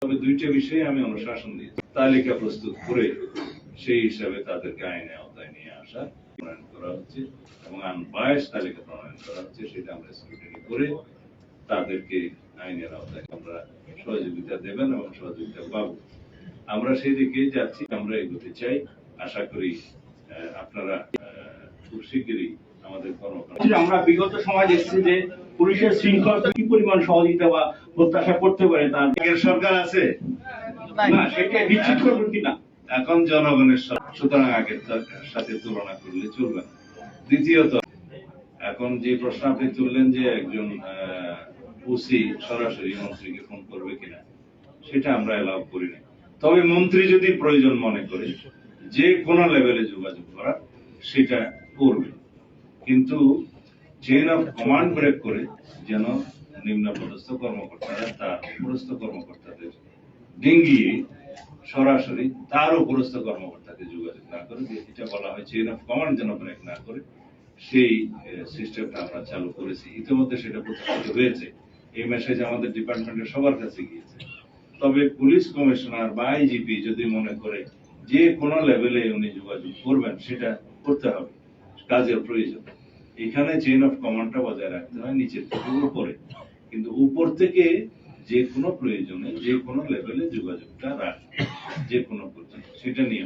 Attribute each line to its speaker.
Speaker 1: তবে দুইটা বিষয়ে আমি অনুশাসন দিয়েছি, তালিকা প্রস্তুত করে সেই হিসাবে তাদেরকে আইনে আওতায় নিয়ে আসা প্রণয়ন করা হচ্ছে এবং আনবায়াস তালিকা প্রণয়ন করা হচ্ছে। সেটা আমরা স্ক্রুটিনি করে তাদেরকে আইনের আওতায় আমরা সহযোগিতা দেবেন এবং সহযোগিতা পাবো। আমরা সেই দিকে যাচ্ছি, আমরা এগোতে চাই। আশা করি আপনারা খুব শীঘ্রই আমাদের কর্মকাণ্ড।
Speaker 2: আমরা বিগত সময় দেখছি যে পুলিশের শৃঙ্খলা কি পরিমাণ সহযোগিতা বা প্রত্যাশা করতে পারে তার
Speaker 1: আগের সরকার আছে
Speaker 2: না, সেটা নিশ্চিত করবেন কিনা?
Speaker 1: এখন জনগণের সুতরাং আগের সাথে তুলনা করলে চলবে না। দ্বিতীয়ত, এখন যে প্রশ্ন আপনি তুললেন যে একজন ওসি সরাসরি মন্ত্রীকে ফোন করবে কিনা, সেটা আমরা এলাও করি না। তবে মন্ত্রী যদি প্রয়োজন মনে করে যে কোনো লেভেলে যোগাযোগ করা, সেটা করবে, কিন্তু চেইন অফ কমান্ড ব্রেক করে যেন নিম্ন পদস্থ কর্মকর্তারা তার উপরস্থ কর্মকর্তাদের ডিঙ্গিয়ে সরাসরি তার উপরস্থ কর্মকর্তাকে যোগাযোগ না করে, এটা বলা হয় চেইন অফ কমান্ড যেন ব্রেক না করে, সেই সিস্টেমটা আমরা চালু করেছি। ইতিমধ্যে সেটা প্রতিষ্ঠিত হয়েছে। এই মেসেজ আমাদের ডিপার্টমেন্টের সবার কাছে গিয়েছে। তবে পুলিশ কমিশনার বা আইজিপি যদি মনে করে যে কোনো লেভেলে উনি যোগাযোগ করবেন, সেটা করতে হবে, কাজের প্রয়োজন। এখানে চেইন অফ কমান্ডটা বজায় রাখতে হয় নিচের থেকে উপরে, কিন্তু উপর থেকে যে কোনো প্রয়োজনে যে কোনো লেভেলে যোগাযোগটা রাখে, যে কোনো পর্যায়ে, সেটা নিয়ে